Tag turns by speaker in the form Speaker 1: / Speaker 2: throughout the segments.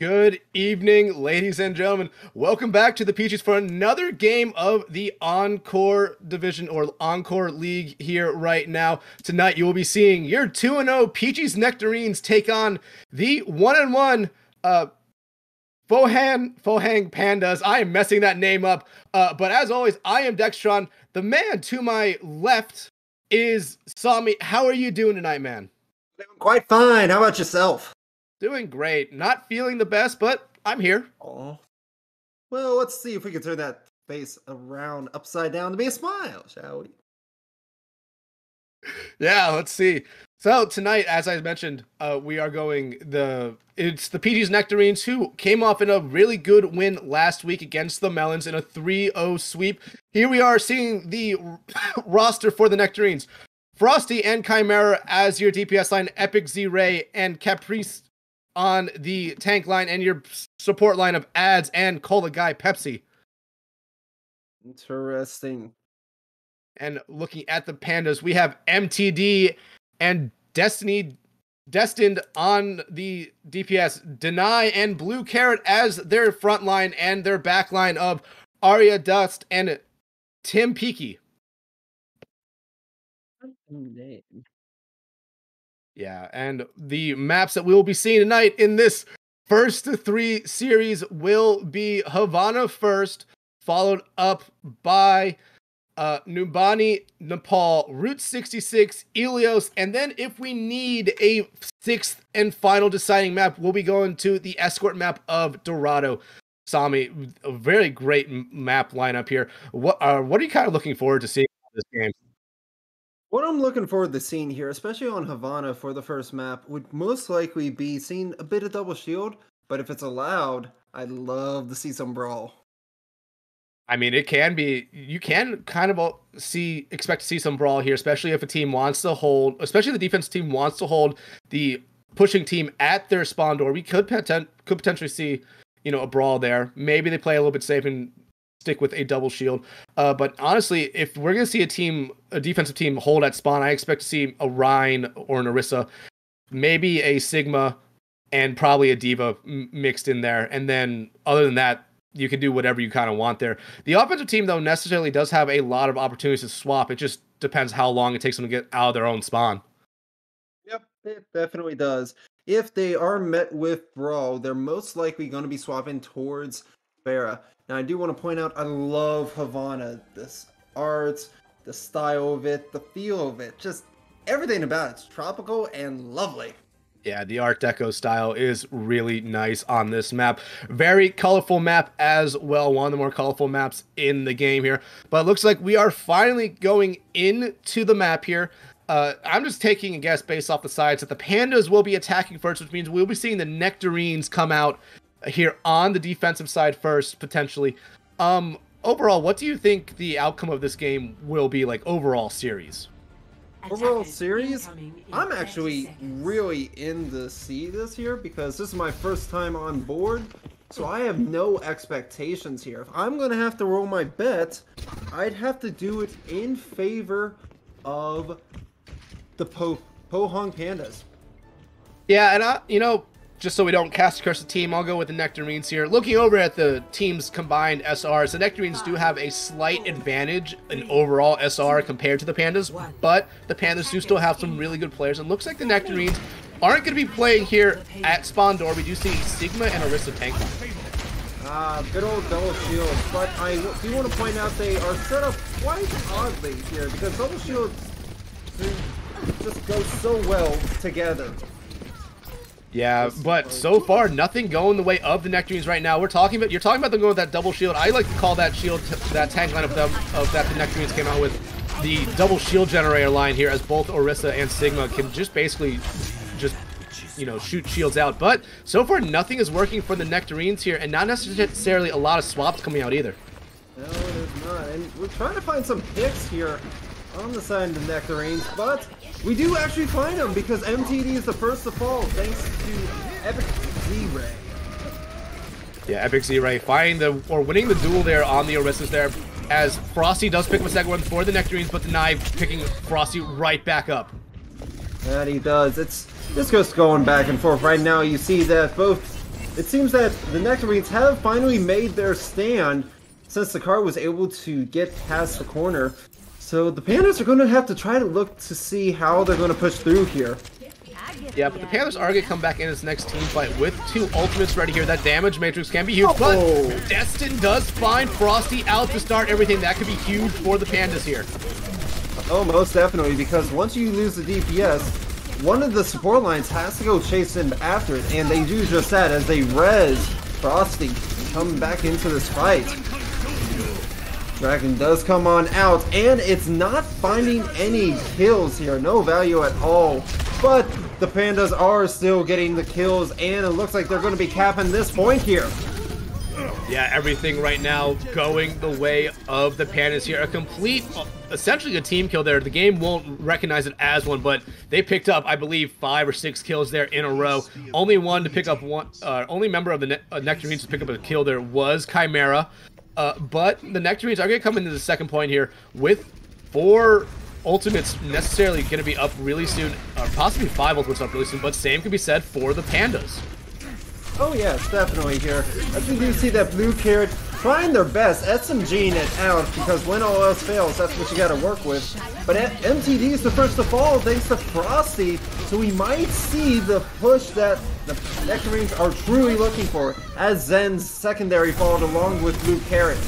Speaker 1: Good evening, ladies and gentlemen. Welcome back to the Peachis for another game of the Encore Division or Encore League here right now. Tonight, you will be seeing your 2-0 Peachis Nectarines take on the 1-1 Pohang Pandas. I am messing that name up, but as always, I am Dextron. The man to my left is Sami. How are you doing tonight, man?
Speaker 2: Doing quite fine. How about yourself?
Speaker 1: Doing great. Not feeling the best, but I'm here.
Speaker 2: Oh. Well, let's see if we can turn that face around upside down to be a smile, shall we?
Speaker 1: Yeah, let's see. So tonight, as I mentioned, we are going it's the Peachis Nectarines, who came off in a really good win last week against the Melons in a 3-0 sweep. Here we are seeing the roster for the Nectarines. Frosty and Chimera as your DPS line, Epic Z-Ray and Caprice on the tank line, and your support line of Ads and Cola Guy Pepsi.
Speaker 2: Interesting.
Speaker 1: And looking at the Pandas, we have MTD and Destined on the DPS, Deny and Blue Carrot as their front line, and their back line of Arya Dust and Tim Peaky. Yeah, and the maps that we'll be seeing tonight in this first 3 series will be Havana first, followed up by Numbani, Nepal, Route 66, Ilios, and then if we need a 6th and final deciding map, we'll be going to the escort map of Dorado. Sami, a very great map lineup here. What are you kind of looking forward to seeing in this game?
Speaker 2: What I'm looking forward to seeing here, especially on Havana for the first map, would most likely be seeing a bit of double shield, but if it's allowed, I'd love to see some brawl.
Speaker 1: I mean, it can be, you can kind of expect to see some brawl here, especially if a team wants to hold, especially the defense team wants to hold the pushing team at their spawn door. We could potentially see, a brawl there. Maybe they play a little bit safe and stick with a double shield. But honestly, if we're going to see a defensive team hold at spawn, I expect to see a Rhine or an Orisa, maybe a Sigma, and probably a Diva mixed in there. And then other than that, you can do whatever you kind of want there. The offensive team, though, necessarily does have a lot of opportunities to swap. It just depends how long it takes them to get out of their own spawn.
Speaker 2: Yep, it definitely does. If they are met with brawl, they're most likely going to be swapping towards Farah. Now, I do want to point out, I love Havana. This art, the style of it, the feel of it, just everything about it's tropical and lovely.
Speaker 1: Yeah, the Art Deco style is really nice on this map. Very colorful map as well. One of the more colorful maps in the game here. But it looks like we are finally going into the map here. I'm just taking a guess based off the sides that the Pandas will be attacking first, which means we'll be seeing the Nectarines come out here on the defensive side first, potentially. Overall, what do you think the outcome of this game will be, like, overall series?
Speaker 2: Overall series, I'm actually really in to see this here because this is my first time on board, so I have no expectations here. If I'm going to have to roll my bet, I'd have to do it in favor of the Pohang Pandas.
Speaker 1: Yeah, and just so we don't cast across the team, I'll go with the Nectarines here. Looking over at the team's combined SRs, the Nectarines do have a slight advantage in overall SR compared to the Pandas, but the Pandas do still have some really good players. And looks like the Nectarines aren't going to be playing here at spawn door. We do see Sigma and Orisa tank line.
Speaker 2: Good old double shields, but I do want to point out they are set up quite oddly here because double shields just go so well together.
Speaker 1: Yeah, but so far nothing going the way of the Nectarines right now. You're talking about them going with that double shield. I like to call that shield that tank line of that the Nectarines came out with the double shield generator line here, as both Orisa and Sigma can just basically just shoot shields out. But so far nothing is working for the Nectarines here, and not necessarily a lot of swaps coming out either.
Speaker 2: No, it is not. And we're trying to find some picks here on the side of the Nectarines, but we do actually find them because MTD is the first to fall thanks to Epic Z-Ray.
Speaker 1: Yeah, Epic Z-Ray winning the duel there on the Orisas there, as Frosty does pick up a second one for the Nectarines, but denied, picking Frosty right back up.
Speaker 2: That he does. It's just going back and forth. Right now you see that it seems that the Nectarines have finally made their stand since the car was able to get past the corner. So the Pandas are going to have to try to look to see how they're going to push through here.
Speaker 1: Yeah, but the Panthers are going to come back in this next team fight with 2 ultimates ready here. That damage matrix can be huge, but Destin does find Frosty out to start everything. That could be huge for the Pandas here.
Speaker 2: Oh, most definitely, because once you lose the DPS, one of the support lines has to go chase him after it, and they do just that as they res Frosty come back into this fight. Dragon does come on out, and it's not finding any kills here. No value at all. But the Pandas are still getting the kills, and it looks like they're going to be capping this point here.
Speaker 1: Yeah, everything right now going the way of the Pandas here. A complete, essentially a team kill there. The game won't recognize it as one, but they picked up, I believe, 5 or 6 kills there in a row. Only one to pick up one. Only member of the Nectarines to pick up a kill there was Chimera. But the Nectarines are going to come into the second point here with 4 ultimates necessarily going to be up really soon, or possibly 5 ultimates up really soon, but same can be said for the Pandas.
Speaker 2: Oh yes, definitely here. As we do see that blue carrot trying their best, SMGing it out, because when all else fails, that's what you got to work with. But MTD is the first to fall thanks to Frosty, so we might see the push that the Nectarines are truly looking for, as Zen's secondary followed along with blue carrot.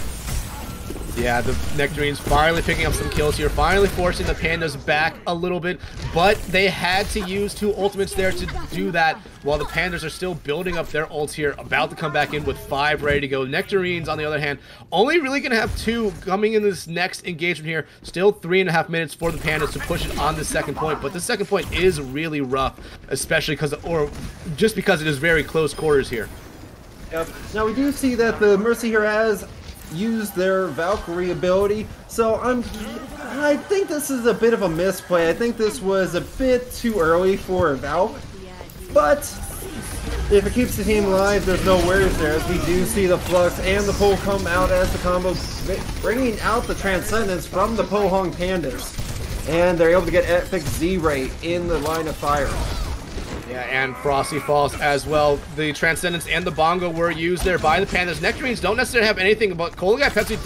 Speaker 1: Yeah, the Nectarines finally picking up some kills here, finally forcing the Pandas back a little bit, but they had to use 2 ultimates there to do that, while the Pandas are still building up their ults here, about to come back in with 5 ready to go. Nectarines, on the other hand, only really going to have 2 coming in this next engagement here. Still 3.5 minutes for the Pandas to push it on the second point, but the second point is really rough, especially just because it is very close quarters here.
Speaker 2: Yep. Now we do see that the Mercy here has used their Valkyrie ability, so I think this is a bit of a misplay. I think this was a bit too early for a Valk, but if it keeps the team alive, there's no worries there, as we do see the Flux and the pull come out as the combo, bringing out the Transcendence from the Pohang Pandas, and they're able to get Epic Z-Ray in the line of fire.
Speaker 1: Yeah, and Frosty falls as well. The Transcendence and the Bongo were used there by the Pandas. Nectarines don't necessarily have anything, but Kolagai Pepsi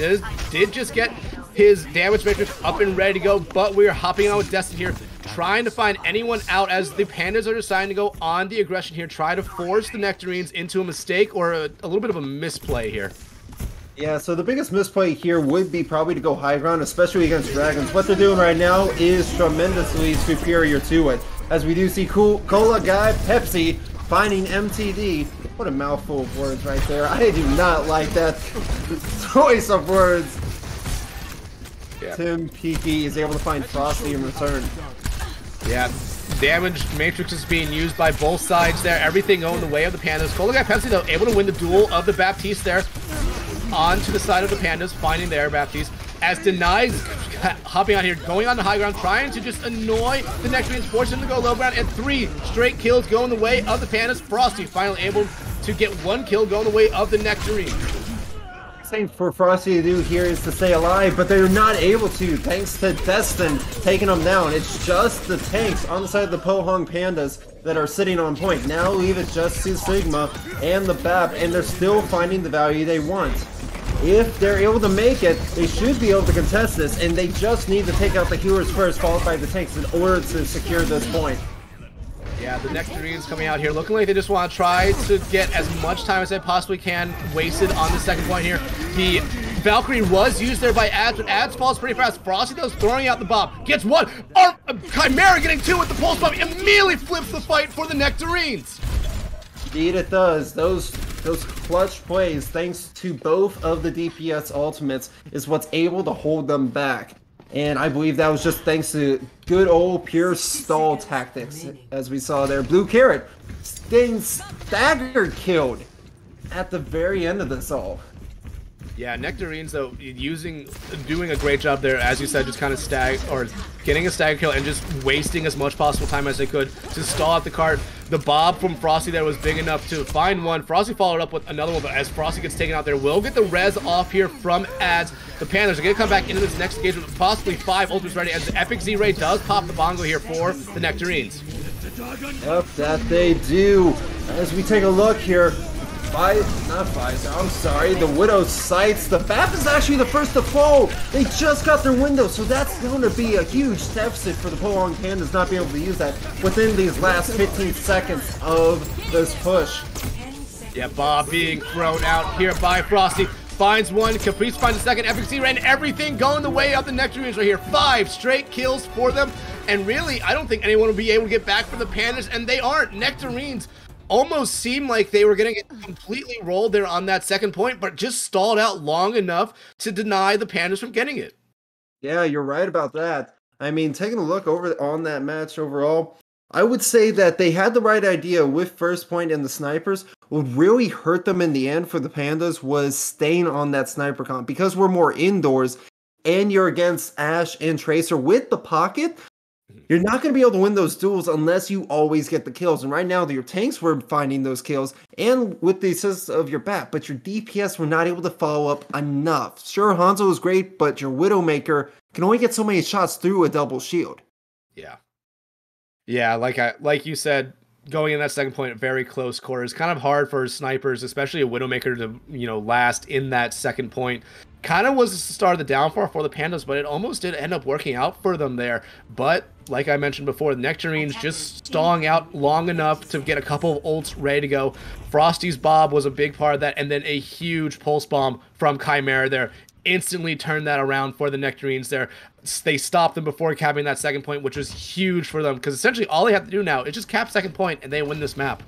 Speaker 1: did just get his damage matrix up and ready to go, but we're hopping on with Destin here, trying to find anyone out as the Pandas are deciding to go on the aggression here, try to force the Nectarines into a mistake or a little bit of a misplay here.
Speaker 2: Yeah, so the biggest misplay here would be probably to go high ground, especially against Dragons. What they're doing right now is tremendously superior to it, as we do see Cola Guy Pepsi finding MTD. What a mouthful of words right there. I do not like that choice of words. Yeah. Tim Peaky is able to find Frosty in return.
Speaker 1: Yeah, damage matrix is being used by both sides there. Everything going the way of the Pandas. Cola Guy Pepsi, though, able to win the duel of the Baptiste there. On to the side of the Pandas, finding their Baptiste, as Denies hopping on here, going on the high ground, trying to just annoy the Nectarines, force them to go low ground, and 3 straight kills going the way of the Pandas. Frosty finally able to get 1 kill going the way of the Nectarines.
Speaker 2: Same for Frosty to do here is to stay alive, but they're not able to, thanks to Destin taking them down. It's just the tanks on the side of the Pohang Pandas that are sitting on point. Now leave it just to Sigma and the BAP, and they're still finding the value they want. If they're able to make it, they should be able to contest this, and they just need to take out the healers first, followed by the tanks, in order to secure this point.
Speaker 1: Yeah, the Nectarines coming out here looking like they just want to try to get as much time as they possibly can wasted on the second point here. The Valkyrie was used there by Ads, but Ads falls pretty fast. Frosty though is throwing out the bomb. Gets one. Chimera getting two with the pulse bomb. Immediately flips the fight for the Nectarines.
Speaker 2: Indeed it does. Those clutch plays, thanks to both of the DPS ultimates, is what's able to hold them back. And I believe that was just thanks to good old pure stall tactics, as we saw there. Blue Carrot getting staggered killed at the very end of this all.
Speaker 1: Yeah, Nectarines though doing a great job there, as you said, just kind of getting a stagger kill and just wasting as much possible time as they could to stall out the cart. The bob from Frosty there was big enough to find one. Frosty followed up with another one, but as Frosty gets taken out there, will get the res off here from Ads. The Pandas are going to come back into this next engagement with possibly 5 ultimates ready, as the Epic Z-Ray does pop the bongo here for the Nectarines.
Speaker 2: Yep, that they do. As we take a look here, the Widow sights. The BAP is actually the first to fall. They just got their window, so that's going to be a huge deficit for the Pohang Pandas not being able to use that within these last 15 seconds of this push.
Speaker 1: Yeah, Bob being thrown out here by Frosty. Finds one, Caprice finds a second, Epic Z-Ray, and everything going the way of the Nectarines right here. 5 straight kills for them, and really, I don't think anyone will be able to get back for the Pandas, and they aren't. Nectarines almost seemed like they were going to get completely rolled there on that second point, but just stalled out long enough to deny the Pandas from getting it.
Speaker 2: Yeah, you're right about that. I mean, taking a look over on that match overall, I would say that they had the right idea with first point and the snipers. What really hurt them in the end for the Pandas was staying on that sniper comp, because we're more indoors and you're against Ashe and Tracer with the pocket. You're not going to be able to win those duels unless you always get the kills. And right now, your tanks were finding those kills and with the assist of your BAP, but your DPS were not able to follow up enough. Sure, Hanzo is great, but your Widowmaker can only get so many shots through a double shield.
Speaker 1: Yeah. Yeah, like you said, going in that second point, very close quarters. Kind of hard for snipers, especially a Widowmaker, to last in that second point. Kind of was the start of the downfall for the Pandas, but it almost did end up working out for them there. But like I mentioned before, the Nectarines just stalling out long enough to get a couple of ults ready to go. Frosty's Bob was a big part of that, and then a huge pulse bomb from Chimera there instantly turned that around for the Nectarines there. They stopped them before capping that second point, which was huge for them, because essentially all they have to do now is just cap second point and they win this map.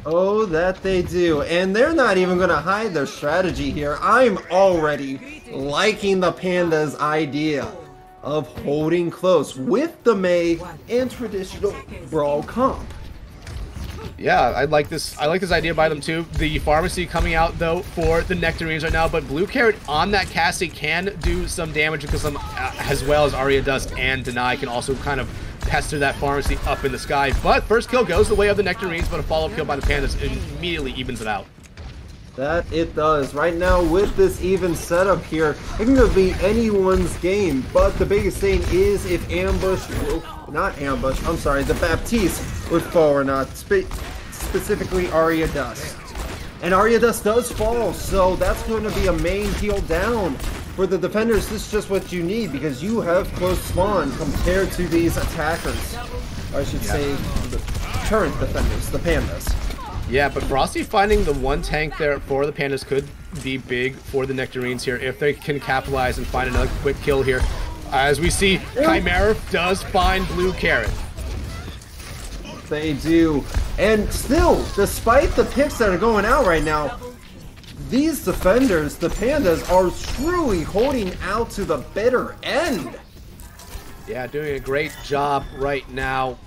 Speaker 2: Oh, that they do. And they're not even going to hide their strategy here. I'm already liking the Pandas' idea of holding close with the Mei and traditional brawl comp.
Speaker 1: Yeah, I like this idea by them too. The pharmacy coming out though for the Nectarines right now, but Blue Carrot on that Cassie can do some damage, because as well as Arya Dust and Deny can also kind of pester that pharmacy up in the sky. But first kill goes the way of the Nectarines, but a follow-up kill by the Pandas immediately evens it out.
Speaker 2: That it does. Right now with this even setup here, it can be anyone's game, but the biggest thing is if the Baptiste would fall or not, specifically Arya Dust. And Arya Dust does fall, so that's going to be a main heal down. For the defenders, this is just what you need, because you have close spawn compared to these attackers. Or I should say, the current defenders, the Pandas.
Speaker 1: Yeah, but Frosty finding the one tank there for the Pandas could be big for the Nectarines here if they can capitalize and find another quick kill here. As we see, Chimera does find Blue Carrot.
Speaker 2: They do. And still, despite the picks that are going out right now, these defenders, the Pandas, are truly holding out to the bitter end.
Speaker 1: Yeah, doing a great job right now.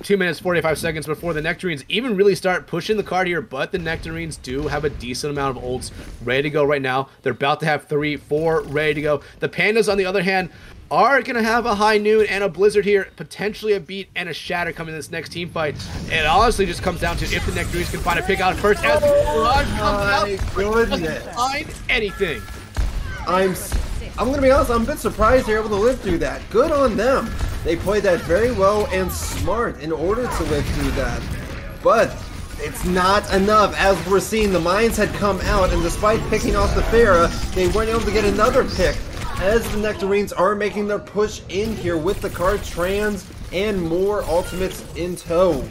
Speaker 1: 2 minutes 45 seconds before the Nectarines even really start pushing the card here, but the Nectarines do have a decent amount of ults ready to go right now. They're about to have 3, 4 ready to go. The Pandas, on the other hand, are going to have a high noon and a blizzard here, potentially a beat and a shatter coming in this next team fight. It honestly just comes down to if the Nectarines can find a pick out first. As doesn't find anything.
Speaker 2: I'm going to be honest, I'm a bit surprised they're able to live through that. Good on them. They played that very well and smart in order to live through that. But it's not enough. As we're seeing, the mines had come out, and despite picking off the Pharah, they weren't able to get another pick. As the Nectarines are making their push in here with the card trans, and more ultimates in tow.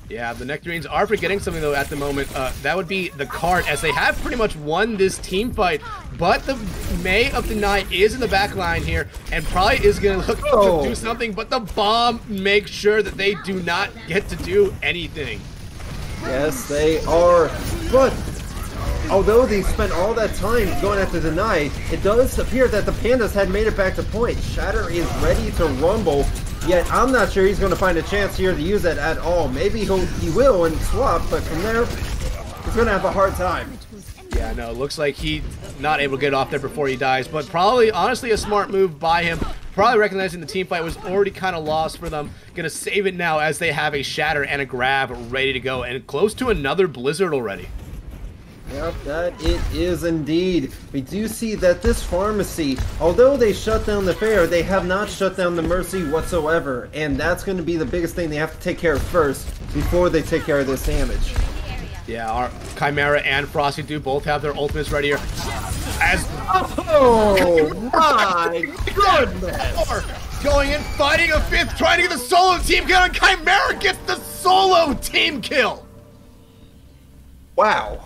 Speaker 1: Yeah, the Nectarines are forgetting something though at the moment. That would be the cart, as they have pretty much won this team fight. But the May of the Night is in the back line here and probably is going to look to do something. But the bomb makes sure that they do not get to do anything.
Speaker 2: Yes, they are. But although they spent all that time going after the Night, it does appear that the Pandas had made it back to point. Shatter is ready to rumble. Yet I'm not sure he's going to find a chance here to use it at all. Maybe he will and swap, but from there, he's going to have a hard time.
Speaker 1: Yeah, no, it looks like he's not able to get off there before he dies, but probably, honestly, a smart move by him. Probably recognizing the team fight was already kind of lost for them. Gonna save it now as they have a Shatter and a Grab ready to go, and close to another Blizzard already.
Speaker 2: Yep, that it is indeed. We do see that this pharmacy, although they shut down the fair, they have not shut down the Mercy whatsoever. And that's going to be the biggest thing they have to take care of first before they take care of this damage.
Speaker 1: Yeah, our Chimera and Frosty do both have their ultimates ready here.
Speaker 2: Oh my goodness!
Speaker 1: Going in, fighting a fifth, trying to get the solo team kill, and Chimera gets the solo team kill!
Speaker 2: Wow.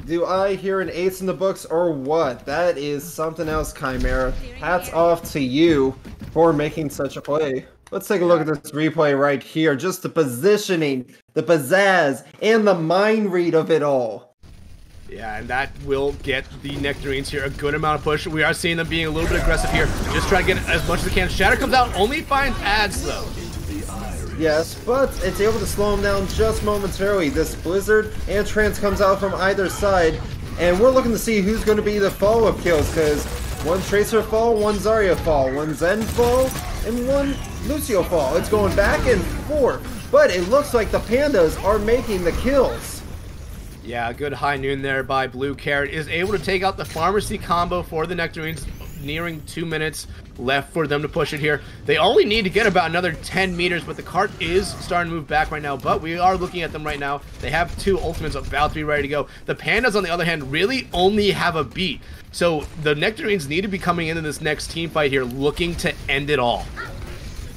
Speaker 2: Do I hear an ace in the books or what? That is something else, Chimera. Hats off to you for making such a play. Let's take a look at this replay right here. Just the positioning, the pizzazz, and the mind read of it all.
Speaker 1: Yeah, and that will get the Nectarines here a good amount of push. We are seeing them being a little bit aggressive here. Just try to get as much as they can. Shatter comes out, only finds ads though.
Speaker 2: Yes, but it's able to slow him down just momentarily. This Blizzard and Trance comes out from either side, and we're looking to see who's going to be the follow-up kills, because one Tracer fall, one Zarya fall, one Zen fall, and one Lucio fall. It's going back and forth, but it looks like the Pandas are making the kills.
Speaker 1: Yeah, a good high noon there by Blue Carrot is able to take out the Pharmacy combo for the Nectarines, nearing 2 minutes left for them to push it here. They only need to get about another 10 meters, but the cart is starting to move back right now, but we are looking at them right now. They have 2 ultimates about to be ready to go. The Pandas, on the other hand, really only have a beat. So the Nectarines need to be coming into this next team fight here looking to end it all.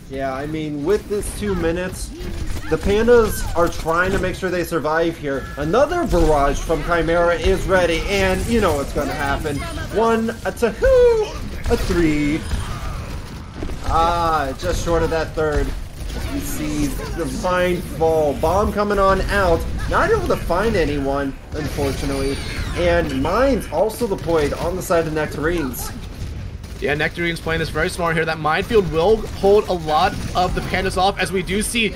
Speaker 2: Yeah, I mean, with this 2 minutes, the Pandas are trying to make sure they survive here. Another barrage from Chimera is ready, and you know what's going to happen. 1, a 2, a 3. Just short of that third. You see the Mind Fall. Bomb coming on out. Not able to find anyone, unfortunately. And Mine's also deployed on the side of Nectarines.
Speaker 1: Yeah, Nectarines playing this very smart here. That minefield will hold a lot of the Pandas off, as we do see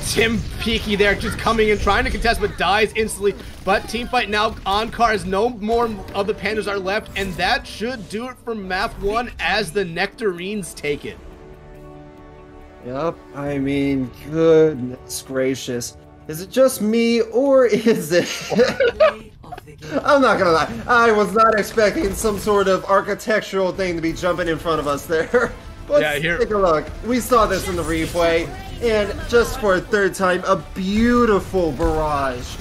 Speaker 1: Tim Peaky there just coming in, trying to contest, but dies instantly. But teamfight now, Encore, as no more of the Pandas are left, and that should do it for map 1 as the Nectarines take it.
Speaker 2: Yep, I mean, goodness gracious. Is it just me, or is it... I'm not gonna lie, I was not expecting some sort of architectural thing to be jumping in front of us there. Let's take a look. We saw this in the replay, and just for a third time, a beautiful barrage.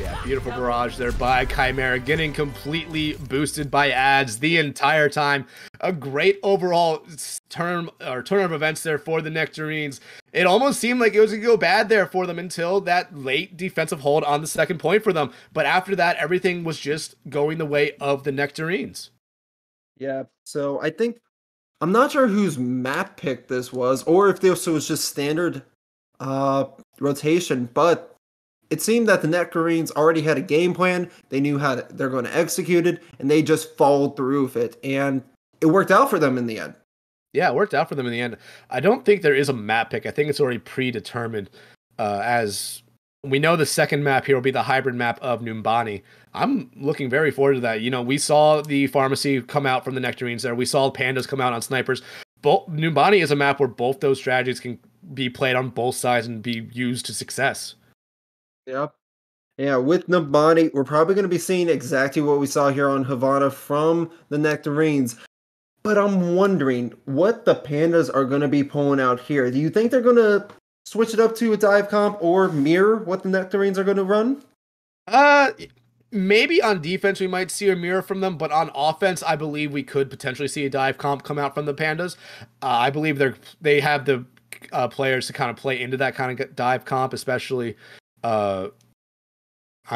Speaker 1: Yeah, beautiful barrage there by Chimera, getting completely boosted by ads the entire time. A great overall turn of events there for the Nectarines. It almost seemed like it was going to go bad there for them until that late defensive hold on the second point for them. But after that, everything was just going the way of the Nectarines.
Speaker 2: Yeah, so I think, I'm not sure whose map pick this was, or if this was just standard rotation, but it seemed that the Nectarines already had a game plan. They knew how they're going to execute it, and they just followed through with it, and it worked out for them in the end.
Speaker 1: Yeah, it worked out for them in the end. I don't think there is a map pick. I think it's already predetermined, as we know the second map here will be the hybrid map of Numbani. I'm looking very forward to that. You know, we saw the Pharmacy come out from the Nectarines there. We saw Pandas come out on Snipers. Numbani is a map where both those strategies can be played on both sides and be used to success.
Speaker 2: Yep. Yeah, with Numbani, we're probably going to be seeing exactly what we saw here on Havana from the Nectarines. But I'm wondering what the Pandas are going to be pulling out here. Do you think they're going to switch it up to a dive comp or mirror what the Nectarines are going to run?
Speaker 1: Maybe on defense we might see a mirror from them, but on offense I believe we could potentially see a dive comp come out from the Pandas. I believe they have the players to kind of play into that kind of dive comp, especially. I'm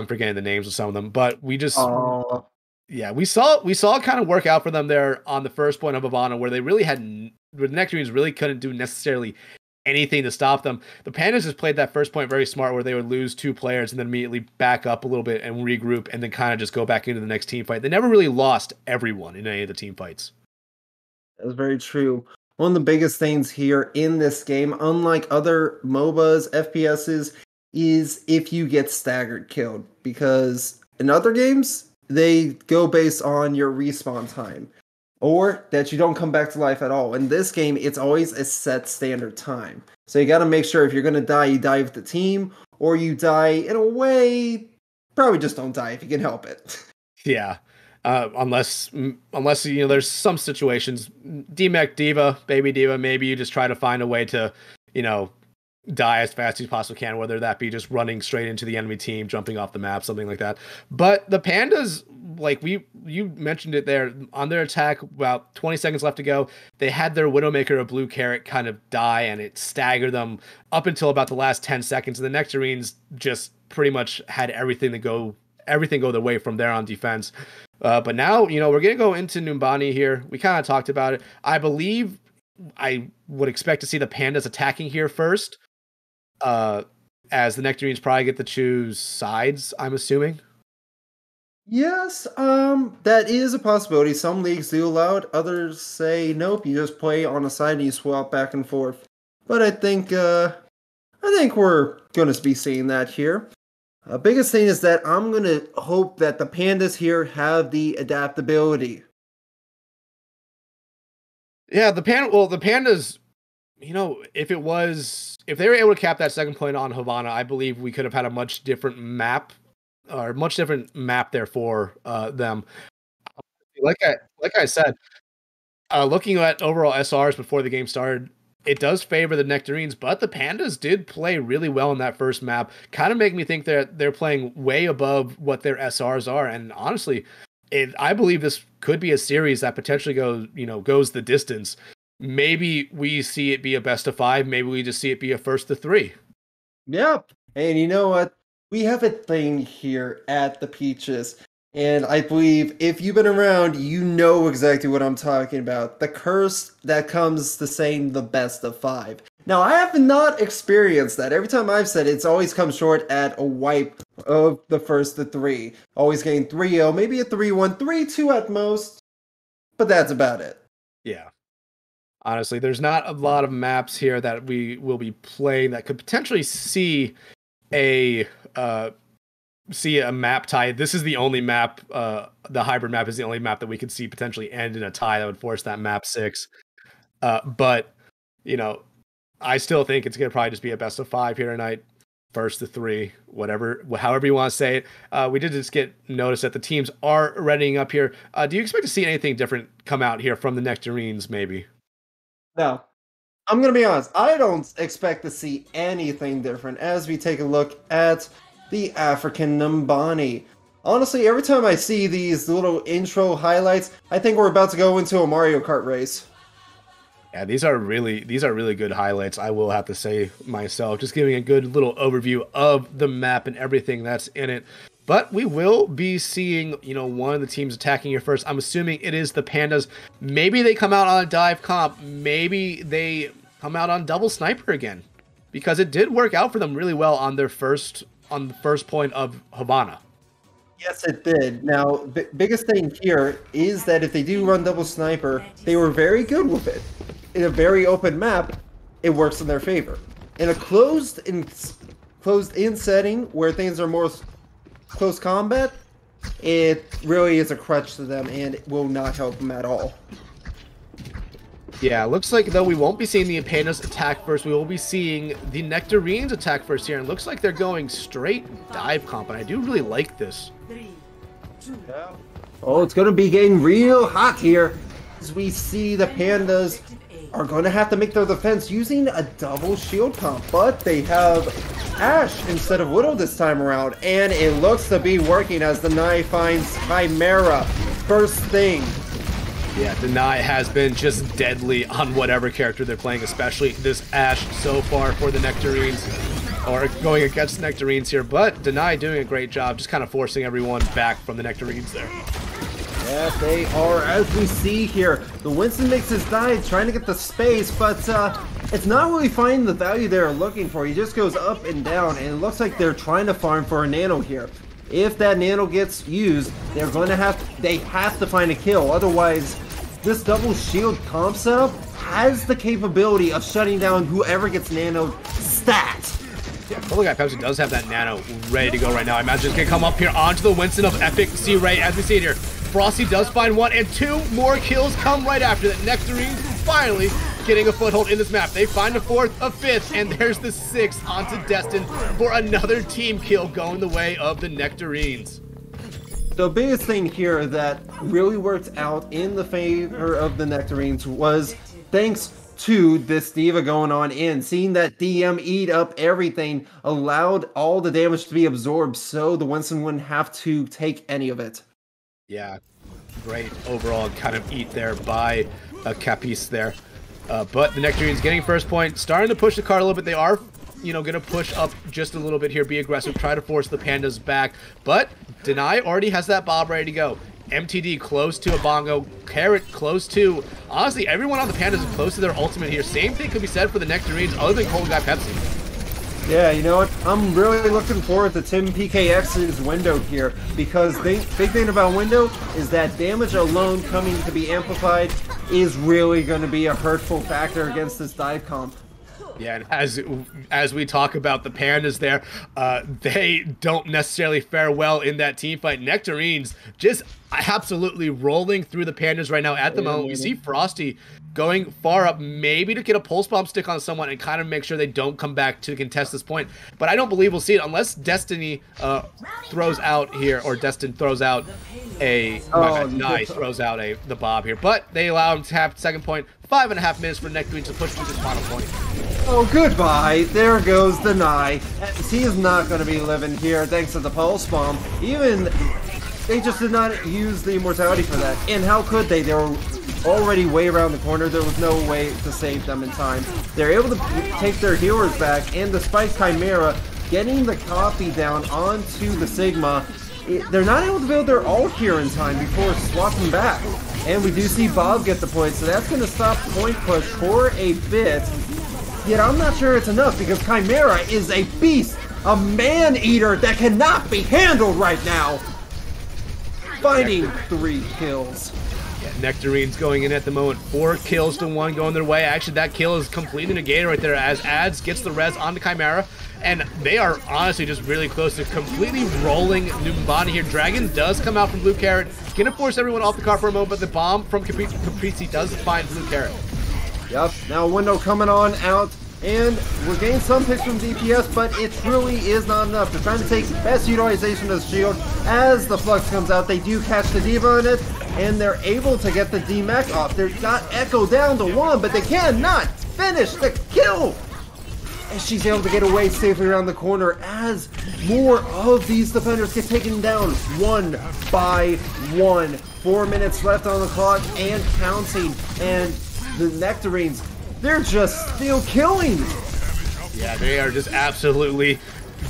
Speaker 1: forgetting the names of some of them, but we just. Yeah, we saw it kind of work out for them there on the first point of Havana, where they really where the Nectarines really couldn't do necessarily anything to stop them. The Pandas just played that first point very smart, where they would lose 2 players and then immediately back up a little bit and regroup, and then kind of just go back into the next team fight. They never really lost everyone in any of the team fights.
Speaker 2: That's very true. One of the biggest things here in this game, unlike other MOBAs, FPSs, is if you get staggered killed, because in other games, they go based on your respawn time, or that you don't come back to life at all. In this game, it's always a set standard time. So you got to make sure if you're going to die, you die with the team, or you die in a way, probably just don't die if you can help it.
Speaker 1: Yeah. Unless there's some situations, DMEC Diva, Baby Diva, maybe you just try to find a way to, die as fast as you possibly can, whether that be just running straight into the enemy team, jumping off the map, something like that. But the Pandas, you mentioned it there, on their attack, about 20 seconds left to go, they had their Widowmaker, a blue carrot, kind of die, and it staggered them up until about the last 10 seconds. And the Nectarines just pretty much had everything go their way from there on defense. But now, we're going to go into Numbani here. We kind of talked about it. I believe I would expect to see the Pandas attacking here first, as the Nectarines probably get to choose sides, I'm assuming.
Speaker 2: Yes, that is a possibility. Some leagues do allow it. Others say, nope, you just play on a side and you swap back and forth. But I think we're going to be seeing that here. Biggest thing is that I'm going to hope that the Pandas here have the adaptability.
Speaker 1: Yeah, the Pandas, if they were able to cap that second point on Havana, I believe we could have had a much different map there for them. Like I said, looking at overall SRs before the game started, it does favor the Nectarines, but the Pandas did play really well in that first map. Kind of make me think that they're playing way above what their SRs are. And honestly, I believe this could be a series that potentially goes the distance. Maybe we see it be a best of 5. Maybe we just see it be a first to 3.
Speaker 2: Yep. And you know what? We have a thing here at the Peachis. And I believe if you've been around, you know exactly what I'm talking about. The curse that comes to saying the best of 5. Now, I have not experienced that. Every time I've said it, it's always come short at a wipe of the first to 3. Always getting 3-0, maybe a 3-1, 3-2 at most. But that's about it.
Speaker 1: Yeah. Honestly, there's not a lot of maps here that we will be playing that could potentially see a map tie. This is the only map, the hybrid map is the only map that we could see potentially end in a tie that would force that map 6. But, I still think it's going to probably just be a best of 5 here tonight. First to 3, however you want to say it. We did just get notice that the teams are readying up here. Do you expect to see anything different come out here from the Nectarines, maybe?
Speaker 2: No. I'm going to be honest. I don't expect to see anything different as we take a look at the African Numbani. Honestly, every time I see these little intro highlights, I think we're about to go into a Mario Kart race.
Speaker 1: Yeah, these are really good highlights, I will have to say myself. Just giving a good little overview of the map and everything that's in it. But we will be seeing, one of the teams attacking here first. I'm assuming it is the Pandas. Maybe they come out on a dive comp. Maybe they come out on double sniper again, because it did work out for them really well on the first point of Havana.
Speaker 2: Yes, it did. Now, the biggest thing here is that if they do run double sniper, they were very good with it. In a very open map, it works in their favor. In a closed-in setting where things are more close combat, it really is a crutch to them and it will not help them at all.
Speaker 1: Yeah, looks like, though, we won't be seeing the Pandas attack first. We will be seeing the Nectarines attack first here. And looks like they're going straight dive comp. And I do really like this.
Speaker 2: Oh, it's going to be getting real hot here. As we see the Pandas are going to have to make their defense using a double shield comp. But they have Ash instead of Widow this time around. And it looks to be working as the knife finds Chimera. First thing.
Speaker 1: Yeah, Deny has been just deadly on whatever character they're playing, especially this Ashe so far for the Nectarines, or going against Nectarines here. But Deny doing a great job, just kind of forcing everyone back from the Nectarines there.
Speaker 2: Yeah, they are, as we see here. The Winston makes his dive, trying to get the space, but it's not really finding the value they're looking for. He just goes up and down, and it looks like they're trying to farm for a nano here. If that nano gets used, they have to find a kill. Otherwise, this double shield comp setup has the capability of shutting down whoever gets nanoed stat.
Speaker 1: Yeah, Cola Guy Pepsi does have that nano ready to go right now. I imagine it's going to come up here onto the Winston of Epic C-Ray as we see it here. Frosty does find one, and 2 more kills come right after that. Nectarines finally getting a foothold in this map. They find a 4th, a 5th, and there's the 6th onto Destin for another team kill going the way of the Nectarines.
Speaker 2: The biggest thing here that really worked out in the favor of the Nectarines was thanks to this D.Va going on in. Seeing that DM eat up everything allowed all the damage to be absorbed, so the Winston wouldn't have to take any of it.
Speaker 1: Yeah, great overall kind of eat there by Capis there. But the Nectarines getting first point, starting to push the card a little bit. They are, going to push up just a little bit here, be aggressive, try to force the Pandas back. But Deny already has that Bob ready to go. MTD close to a Bongo, Carrot close to, honestly, everyone on the Pandas is close to their ultimate here. Same thing could be said for the Nectarines other than Cold Guy Pepsi.
Speaker 2: Yeah, you know what? I'm really looking forward to Tim PKX's window here, because the big thing about window is that damage alone coming to be amplified is really going to be a hurtful factor against this dive comp.
Speaker 1: Yeah, and as we talk about the Pandas there, they don't necessarily fare well in that team fight. Nectarines just absolutely rolling through the Pandas right now at the moment. We see Frosty going far up, maybe to get a pulse bomb stick on someone and kind of make sure they don't come back to contest this point. But I don't believe we'll see it unless Destiny throws out here, or Destin throws out a throws out the Bob here. But they allow him to have second point. 5.5 minutes for Nectarines to push to this final point.
Speaker 2: Oh, goodbye. There goes Deny. He is not going to be living here thanks to the pulse bomb. Even they just did not use the immortality for that. And how could they? They were already way around the corner. There was no way to save them in time. They're able to take their healers back, and despite Chimera getting the copy down onto the Sigma, they're not able to build their ult here in time before swapping back. And we do see Bob get the point, so that's going to stop point push for a bit. Yet I'm not sure it's enough, because Chimera is a beast, a man-eater that cannot be handled right now. Finding 3 kills.
Speaker 1: Yeah, Nectarines going in at the moment. 4 kills to 1 going their way. Actually, that kill is completely negated right there as Ads gets the res onto Chimera. And they are honestly just really close to completely rolling Numbani here. Dragon does come out from Blue Carrot. Gonna force everyone off the car for a moment, but the bomb from Caprese does find Blue Carrot.
Speaker 2: Yep, now window coming on out, and we're getting some picks from DPS, but it truly is not enough. They're trying to take best utilization of the shield. As the Flux comes out, they do catch the D.Va in it, and they're able to get the D-Mech off. They've got Echo down to 1, but they cannot finish the kill! And she's able to get away safely around the corner as more of these defenders get taken down 1 by 1. 4 minutes left on the clock and counting, and the Nectarines, they're just still killing.
Speaker 1: Yeah, they are just absolutely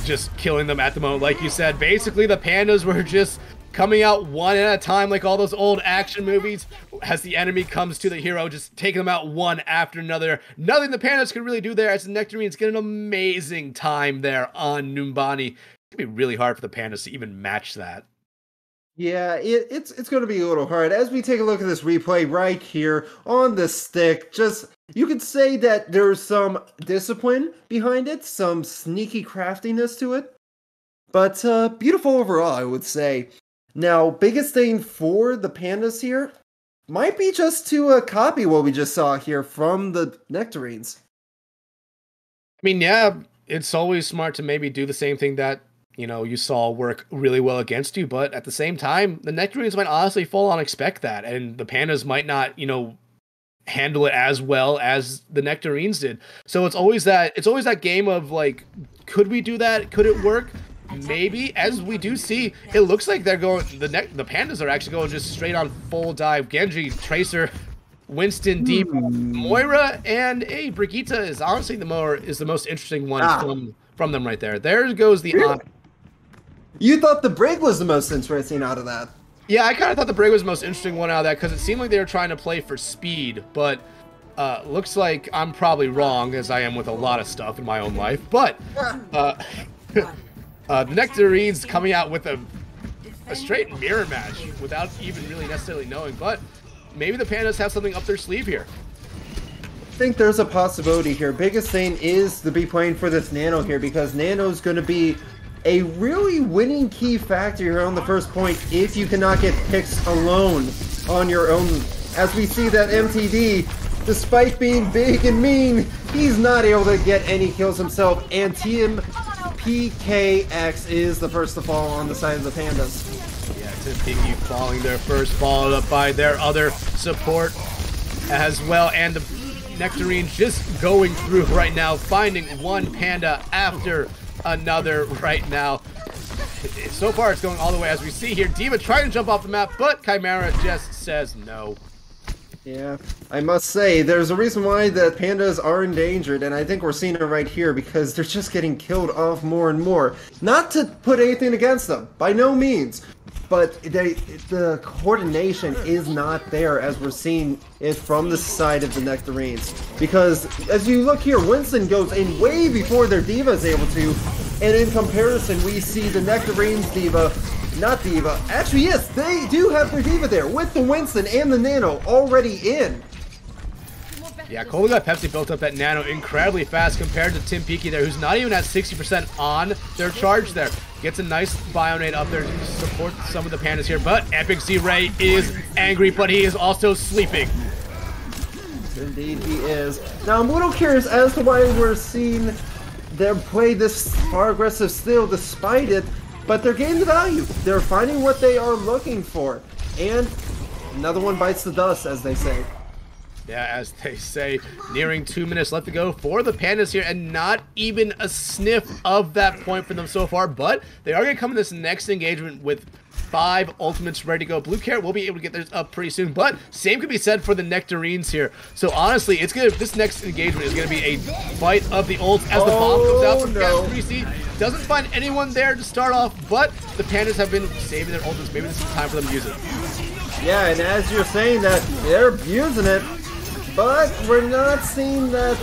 Speaker 1: just killing them at the moment. Like you said, basically the Pandas were just coming out one at a time like all those old action movies as the enemy comes to the hero, just taking them out one after another. Nothing the Pandas could really do there as the Nectarines get an amazing time there on Numbani. It's going to be really hard for the Pandas to even match that.
Speaker 2: Yeah, it's going to be a little hard. As we take a look at this replay right here on the stick, just you could say that there's some discipline behind it, some sneaky craftiness to it, but beautiful overall, I would say. Now, biggest thing for the Pandas here might be just to copy what we just saw here from the Nectarines.
Speaker 1: I mean, yeah, it's always smart to maybe do the same thing that you saw work really well against you, but at the same time, the Nectarines might honestly full on expect that, and the Pandas might not, handle it as well as the Nectarines did. So it's always that game of like, could we do that? Could it work? maybe, as we do see, it looks like they're going, the Pandas are actually going just straight on full dive. Genji, Tracer, Winston, D.Va, Moira, and Brigitte is honestly the most interesting one from them right there. There goes the
Speaker 2: You thought the Brig was the most interesting out of that?
Speaker 1: Yeah, I kind of thought the Brig was the most interesting one out of that because it seemed like they were trying to play for speed, but looks like I'm probably wrong, as I am with a lot of stuff in my own life. But the Nectarines coming out with a straight mirror match without even really necessarily knowing, but maybe the Pandas have something up their sleeve here.
Speaker 2: I think there's a possibility here. Biggest thing is to be playing for this Nano here, because Nano's going to be a really winning key factor here on the first point if you cannot get picks alone on your own. As we see that MTD, despite being big and mean, he's not able to get any kills himself, and Team PKX is the first to fall on the side of the Pandas.
Speaker 1: Yeah, Team PK falling there first, followed up by their other support as well, and the Nectarines just going through right now, finding one Panda after another right now. So far it's going all the way, as we see here. D.Va trying to jump off the map, but Chimera just says no.
Speaker 2: Yeah, I must say, there's a reason why the Pandas are endangered, and I think we're seeing it right here, because they're just getting killed off more and more. Not to put anything against them, by no means, but the coordination is not there, as we're seeing it from the side of the Nectarines. Because, as you look here, Winston goes in way before their D.Va is able to, and in comparison, we see the Nectarines D.Va, not D.Va, actually yes, they do have their D.Va there, with the Winston and the Nano already in.
Speaker 1: Yeah, Cole got Pepsi built up that Nano incredibly fast compared to Tim Peaky there, who's not even at 60% on their charge there. Gets a nice Bionade up there to support some of the Pandas here, but Epic Z-Ray is angry, but he is also sleeping.
Speaker 2: Indeed he is. Now I'm a little curious as to why we're seeing them play this far aggressive still despite it, but they're getting the value. They're finding what they are looking for. And another one bites the dust, as they say.
Speaker 1: Yeah, as they say, nearing 2 minutes left to go for the Pandas here, and not even a sniff of that point for them so far, but they are going to come in this next engagement with 5 ultimates ready to go. Blue Carrot will be able to get theirs up pretty soon, but same could be said for the Nectarines here. So honestly, this next engagement is going to be a fight of the ults as the bomb comes out from Gas 3C. Doesn't find anyone there to start off, but the Pandas have been saving their ultimates. Maybe this is time for them to use it.
Speaker 2: Yeah, and as you're saying that, they're using it, but we're not seeing that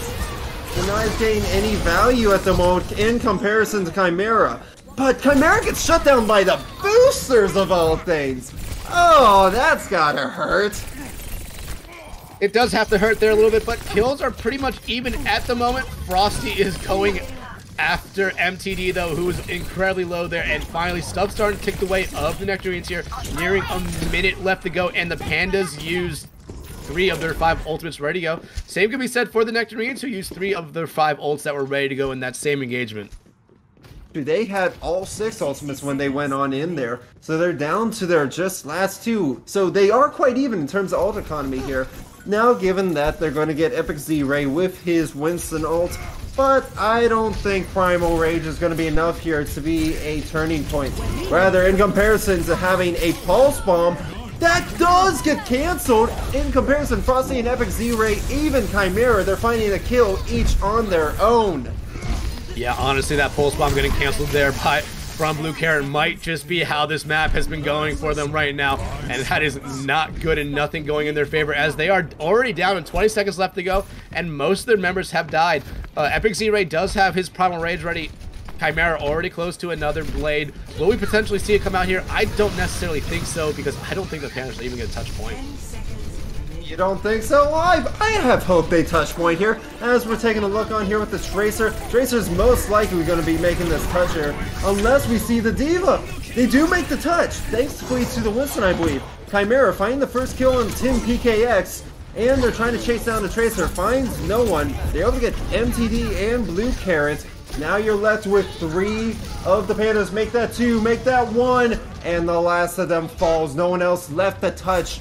Speaker 2: Denai's getting any value at the moment in comparison to Chimera. But Chimera gets shut down by the boosters of all things. Oh, that's gotta hurt.
Speaker 1: It does have to hurt there a little bit, but kills are pretty much even at the moment. Frosty is going after MTD though, who is incredibly low there, and finally stuff starting to tick the way of the Nectarines here. Nearing a minute left to go, and the Pandas used 3 of their 5 ultimates ready to go. Same can be said for the Nectarines, who used 3 of their 5 ults that were ready to go in that same engagement.
Speaker 2: Dude, they had all 6 ultimates when they went on in there, so they're down to their just last 2. So they are quite even in terms of ult economy here. Now, given that they're going to get Epic Z-Ray with his Winston ult, but I don't think Primal Rage is going to be enough here to be a turning point. Rather, in comparison to having a Pulse Bomb, that does get cancelled. In comparison, Frosty and Epic Z-Ray, even Chimera, they're finding a kill each on their own.
Speaker 1: Yeah, honestly, that Pulse Bomb getting canceled there from Blue Carrot might just be how this map has been going for them right now, and that is not good and nothing going in their favor, as they are already down and 20 seconds left to go, and most of their members have died. Epic Z-Ray does have his Primal Rage ready. Chimera already close to another blade. Will we potentially see it come out here? I don't necessarily think so, because I don't think the Pandas are even going to touch point.
Speaker 2: You don't think so? I have hope they touch point here. As we're taking a look on here with the Tracer, Tracer's most likely going to be making this touch here, unless we see the D.Va. They do make the touch, thanks to the Winston, I believe. Chimera finding the first kill on Tim PKX, and they're trying to chase down the Tracer. Finds no one. They're able to get MTD and Blue Carrot. Now you're left with 3 of the Pandas. Make that 2, make that 1, and the last of them falls. No one else left to touch.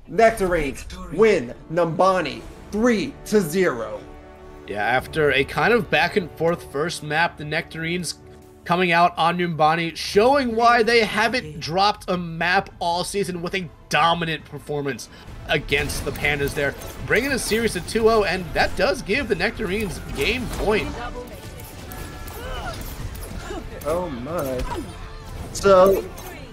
Speaker 2: Nectarines win Numbani 3-0.
Speaker 1: Yeah, after a kind of back and forth first map, the Nectarines coming out on Numbani, showing why they haven't dropped a map all season with a dominant performance against the Pandas there, bringing a series to 2-0, and that does give the Nectarines game point.
Speaker 2: Oh my. So,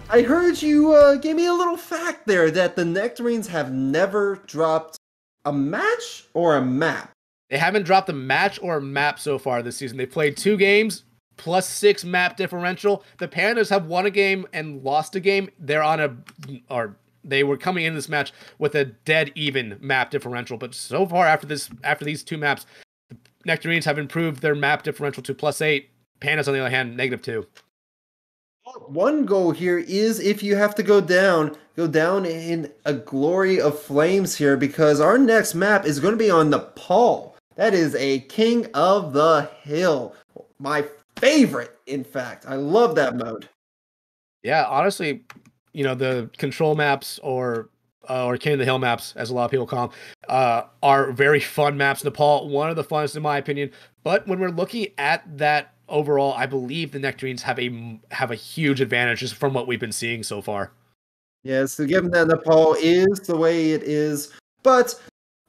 Speaker 2: I heard you gave me a little fact there that the Nectarines have never dropped a match or a map.
Speaker 1: They haven't dropped a match or a map so far this season. They played 2 games, +6 map differential. The Pandas have won a game and lost a game. They were coming into this match with a dead even map differential, but so far after these 2 maps, the Nectarines have improved their map differential to +8. Pandas, on the other hand, -2.
Speaker 2: One goal here is if you have to go down in a glory of flames here, because our next map is going to be on Nepal. That is a King of the Hill. My favorite, in fact. I love that mode.
Speaker 1: Yeah, honestly, the control maps or King of the Hill maps, as a lot of people call them, are very fun maps. Nepal, one of the funnest in my opinion. But when we're looking at that overall, I believe the Nectarines have a huge advantage just from what we've been seeing so far.
Speaker 2: Yeah, so given that Nepal is the way it is, but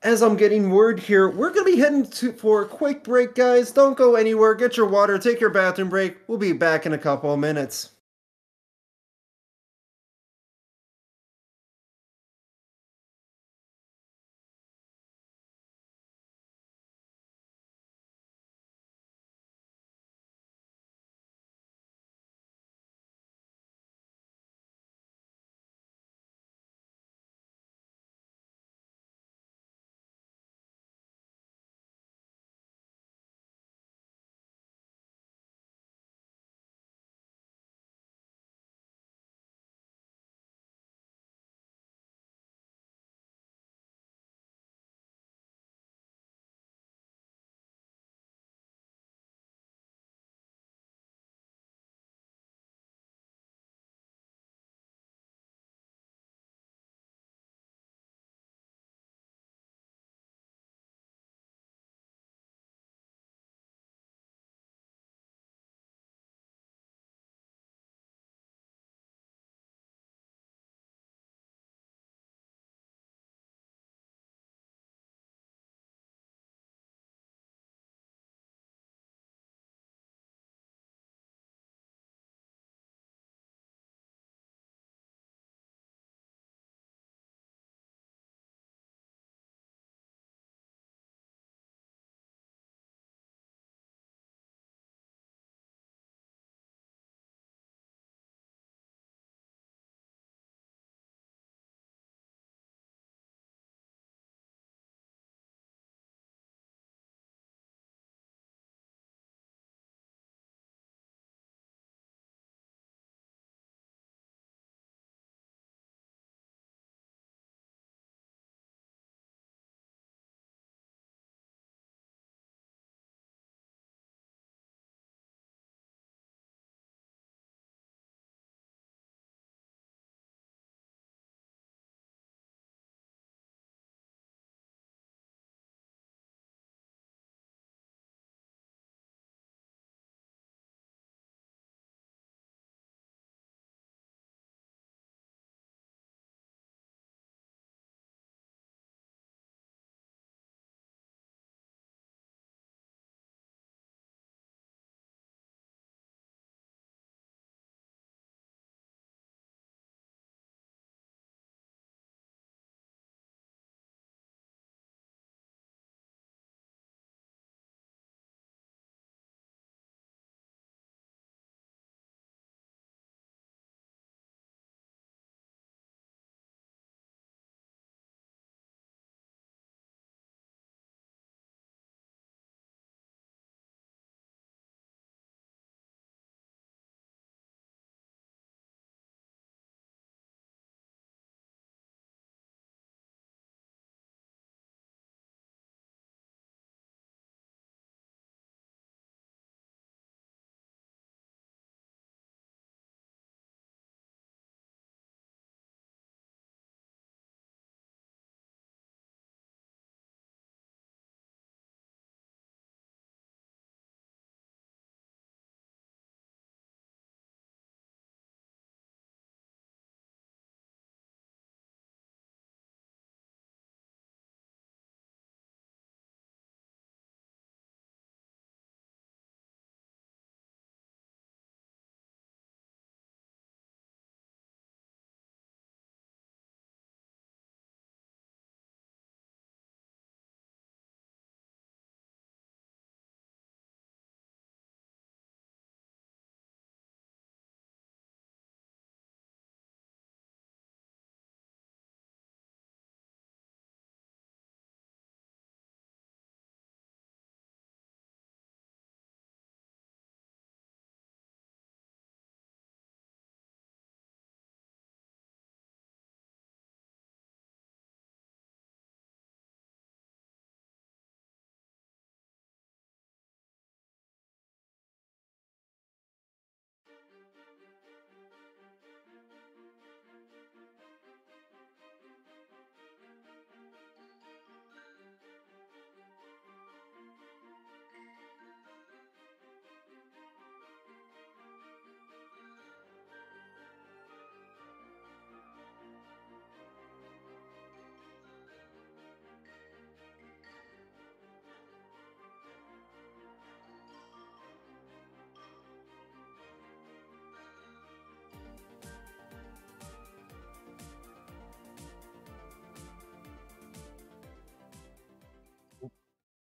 Speaker 2: as I'm getting word here, we're going to be heading for a quick break, guys. Don't go anywhere. Get your water, take your bathroom break. We'll be back in a couple of minutes.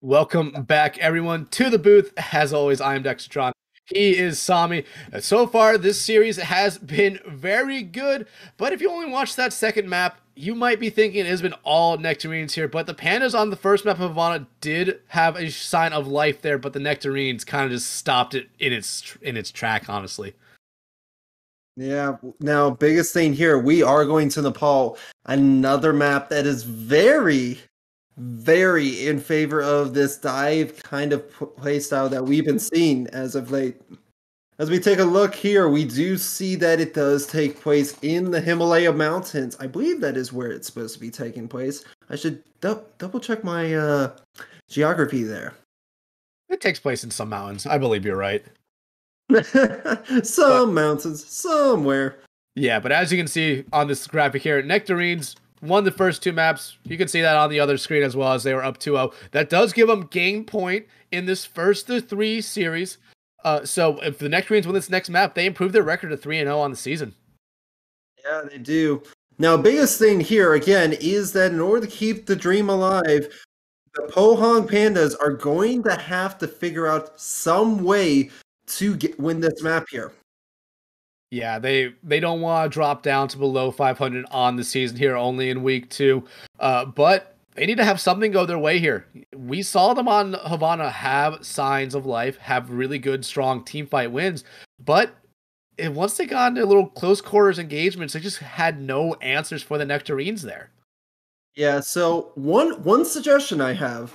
Speaker 1: Welcome back, everyone, to the booth. As always, I am Dextron. He is Sami. So far, this series has been very good, but if you only watch that second map, you might be thinking it has been all Nectarines here, but the Pandas on the first map of Havana did have a sign of life there, but the Nectarines kind of just stopped it in its track, honestly.
Speaker 2: Yeah, now biggest thing here, we are going to Nepal, another map that is very in favor of this dive kind of playstyle that we've been seeing as of late. As we take a look here, we do see that it does take place in the Himalaya Mountains. I believe that is where it's supposed to be taking place. I should double check my geography there.
Speaker 1: It takes place in some mountains. I believe you're right.
Speaker 2: Mountains, somewhere.
Speaker 1: Yeah, but as you can see on this graphic here, Nectarines won the first two maps. You can see that on the other screen as well, as they were up 2-0. That does give them game point in this first of three series. So if the Nectarines win this next map, they improve their record to 3-0 on the season.
Speaker 2: Yeah, they do. Now, biggest thing here, again, is that in order to keep the dream alive, the Pohang Pandas are going to have to figure out some way to win this map here.
Speaker 1: Yeah, they don't want to drop down to below 500 on the season here, only in week 2. But they need to have something go their way here. We saw them on Havana have signs of life, have really good, strong team fight wins. But once they got into little close quarters engagements, they just had no answers for the Nectarines there.
Speaker 2: Yeah, so one suggestion I have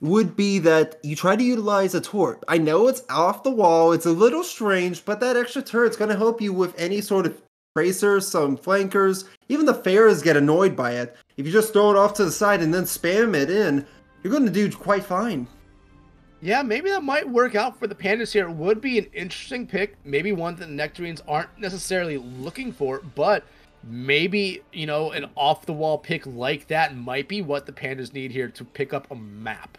Speaker 2: would be that you try to utilize a turret. I know it's off the wall, it's a little strange, but that extra turret's going to help you with any sort of tracers, some flankers. Even the Pharaohs get annoyed by it. If you just throw it off to the side and then spam it in, you're going to do quite fine.
Speaker 1: Yeah, maybe that might work out for the Pandas here. It would be an interesting pick, maybe one that the Nectarines aren't necessarily looking for, but maybe, you know, an off-the-wall pick like that might be what the Pandas need here to pick up a map.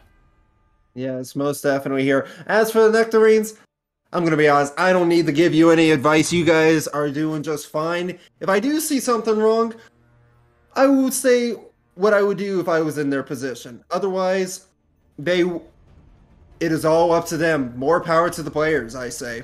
Speaker 2: Yes, most definitely here. As for the Nectarines, I'm going to be honest, I don't need to give you any advice. You guys are doing just fine. If I do see something wrong, I would say what I would do if I was in their position. Otherwise, it is all up to them. More power to the players, I say.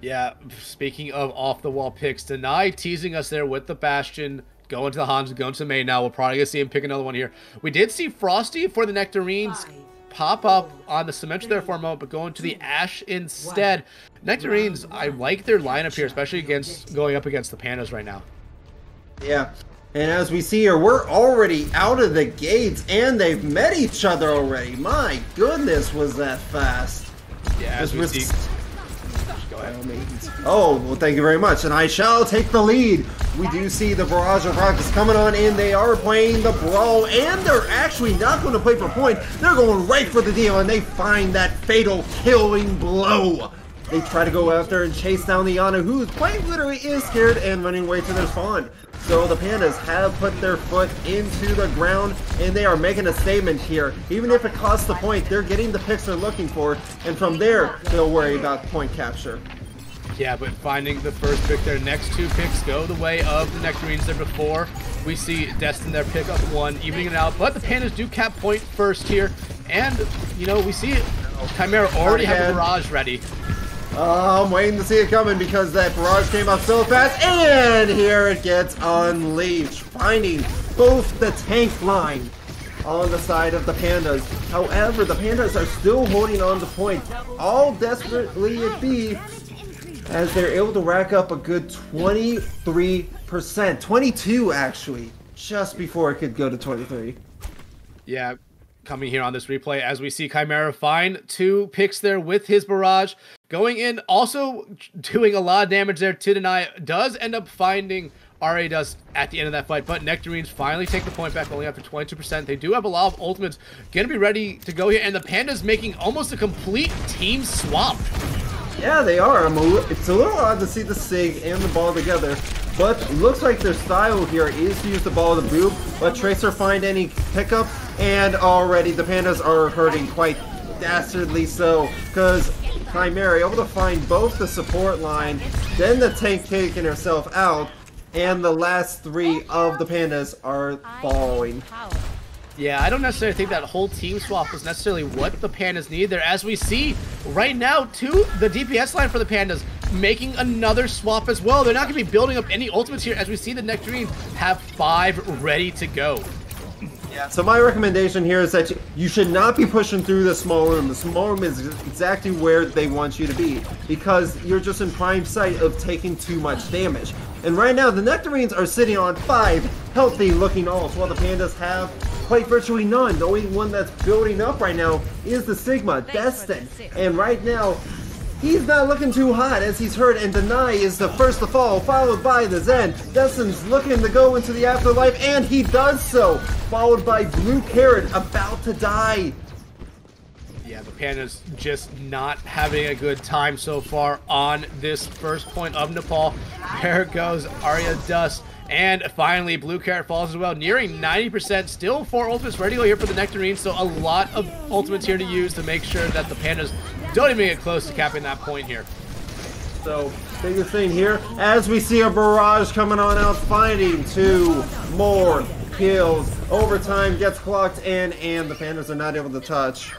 Speaker 1: Yeah, speaking of off-the-wall picks, Deny teasing us there with the Bastion, going to the Hans, going to the main now. We're probably going to see him pick another one here. We did see Frosty for the Nectarines pop up on the Symmetra there for a moment, but going to the Ash instead. Nectarines, I like their lineup here, especially going up against the Pandas right now.
Speaker 2: Yeah, and as we see here, we're already out of the gates, and they've met each other already. My goodness, was that fast.
Speaker 1: Yeah, as we see... Go ahead.
Speaker 2: Oh, well, thank you very much, and I shall take the lead. We do see the barrage of rockets coming on in. They are playing the brawl, and they're actually not going to play for point. They're going right for the deal, and they find that fatal killing blow. They try to go after and chase down the Yana, who quite literally is scared and running away to their spawn. So the Pandas have put their foot into the ground, and they are making a statement here. Even if it costs the point, they're getting the picks they're looking for, and from there, they'll worry about point capture.
Speaker 1: Yeah, but finding the first pick, their next two picks go the way of the Nectarines there before. We see Destin there pick up one, evening it out, but the Pandas do cap point first here. And, you know, we see Chimera already have a barrage ready.
Speaker 2: I'm waiting to see it coming because that barrage came up so fast, and here it gets unleashed, finding both the tank line on the side of the Pandas. However, the Pandas are still holding on to point. All desperately it be, as they're able to rack up a good 23%, 22 actually, just before it could go to 23.
Speaker 1: Yeah, coming here on this replay, as we see Chimera find two picks there with his barrage. Going in, also doing a lot of damage there to Deny. Does end up finding RA Dust at the end of that fight, but Nectarines finally take the point back, only after 22%. They do have a lot of ultimates, gonna be ready to go here, and the Pandas making almost a complete team swap.
Speaker 2: Yeah, they are. It's a little odd to see the Sig and the ball together, but looks like their style here is to use the ball to boop, let Tracer find any pickup, and already the Pandas are hurting quite dastardly so, because Chimera able to find both the support line, then the tank taking herself out, and the last three of the Pandas are following.
Speaker 1: Yeah, I don't necessarily think that whole team swap was necessarily what the Pandas need there. As we see right now, too, the DPS line for the Pandas making another swap as well. They're not going to be building up any ultimates here, as we see the Nectarines have 5 ready to go.
Speaker 2: Yeah, so my recommendation here is that you should not be pushing through the small room. The small room is exactly where they want you to be, because you're just in prime sight of taking too much damage. And right now, the Nectarines are sitting on 5 healthy-looking ults, while the Pandas have quite virtually none. The only one that's building up right now is the Sigma, Destin. And right now, he's not looking too hot, as he's hurt, and Deny is the first to fall, followed by the Zen. Destin's looking to go into the afterlife, and he does so, followed by Blue Carrot, about to die.
Speaker 1: Yeah, the Pandas just not having a good time so far on this first point of Nepal. There goes Arya Dust. And finally, Blue Carrot falls as well, nearing 90%. Still 4 ultimates ready to go here for the Nectarines, so a lot of ultimates here to use to make sure that the Pandas don't even get close to capping that point here.
Speaker 2: So, biggest thing here, as we see a barrage coming on out, finding 2 more kills. Overtime gets clocked in, and the Pandas are not able to touch.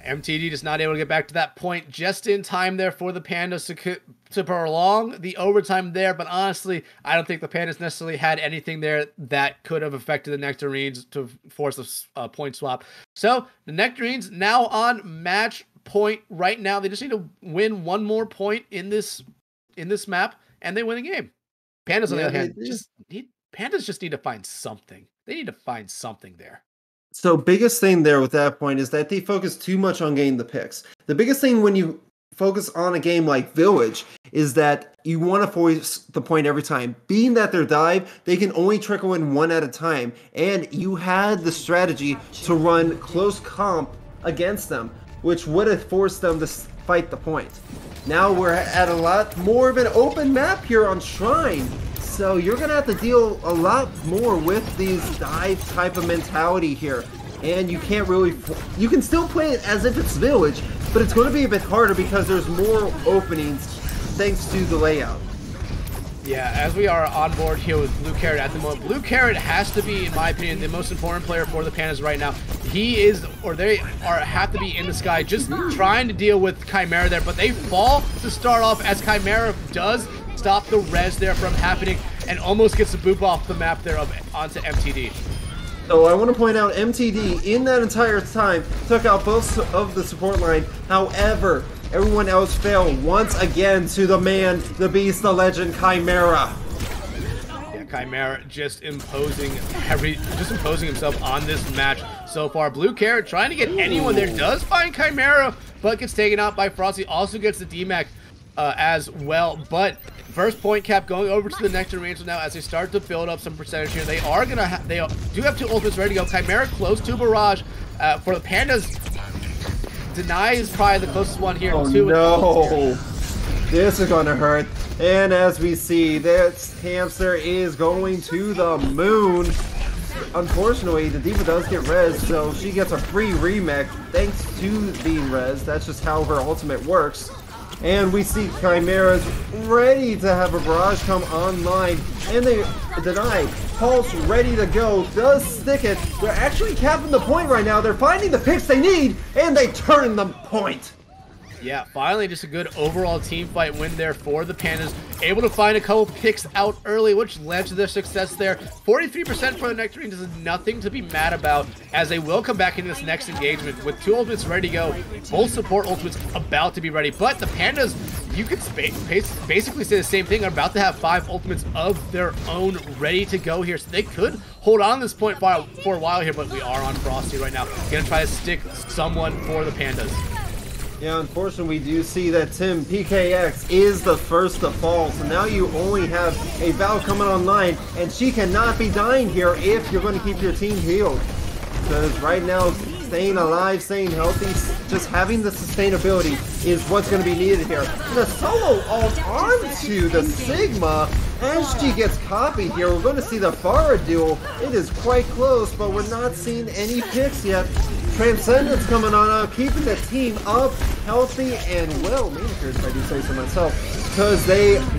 Speaker 1: MTD just not able to get back to that point just in time there for the Pandas to prolong the overtime there. But honestly, I don't think the Pandas necessarily had anything there that could have affected the Nectarines to force a point swap. So the Nectarines now on match point right now. They just need to win 1 more point in this map, and they win the game. Pandas on the other hand, Pandas just need to find something. They need to find something there.
Speaker 2: So biggest thing there with that point is that they focus too much on getting the picks. The biggest thing when you focus on a game like Village is that you want to force the point every time. Being that their dive, they can only trickle in 1 at a time, and you had the strategy to run close comp against them, which would have forced them to fight the point. Now we're at a lot more of an open map here on Shrine. So you're going to have to deal a lot more with these dive type of mentality here. And you can't really... You can still play it as if it's Village, but it's going to be a bit harder because there's more openings thanks to the layout.
Speaker 1: Yeah, as we are on board here with Blue Carrot at the moment, Blue Carrot has to be, in my opinion, the most important player for the Pandas right now. He is, or they have to be in the sky, just trying to deal with Chimera there, but they fall to start off as Chimera does stop the res there from happening and almost gets the boop off the map there onto MTD.
Speaker 2: So I want to point out MTD in that entire time took out both of the support line. However, everyone else failed once again to the man, the beast, the legend, Chimera.
Speaker 1: Yeah, Chimera just imposing himself on this match so far. Blue Carrot trying to get anyone there, does find Chimera, but gets taken out by Frosty. Also gets the DMAC as well, but first point cap going over to the Nectarines now as they start to build up some percentage here. They do have 2 ultimates ready to go. Chimera close to barrage for the Pandas. Deny is probably the closest one here.
Speaker 2: Oh no, this is gonna hurt. And as we see, this hamster is going to the moon. Unfortunately, the Diva does get res, so she gets a free remake thanks to being res. That's just how her ultimate works. And we see Chimera's ready to have a barrage come online, and they Deny. Pulse ready to go, does stick it. They're actually capping the point right now. They're finding the picks they need, and they turn the point.
Speaker 1: Yeah, finally just a good overall team fight win there for the Pandas. Able to find a couple picks out early, which led to their success there. 43% for the Nectarines is nothing to be mad about, as they will come back into this next engagement with 2 ultimates ready to go. Both support ultimates about to be ready. But the Pandas, you could basically say the same thing, are about to have 5 ultimates of their own ready to go here. So they could hold on this point for a while here, but we are on Frosty right now. Gonna try to stick someone for the Pandas.
Speaker 2: Yeah, unfortunately, we do see that Tim PKX is the first to fall. So now you only have a Val coming online, and she cannot be dying here if you're going to keep your team healed. Because right now, staying alive, staying healthy, just having the sustainability is what's going to be needed here. The solo ult onto the Sigma, as she gets copied here. We're going to see the Farah duel. It is quite close, but we're not seeing any picks yet. Transcendence coming on, keeping the team up, healthy, and well manicured, if I do say so myself, because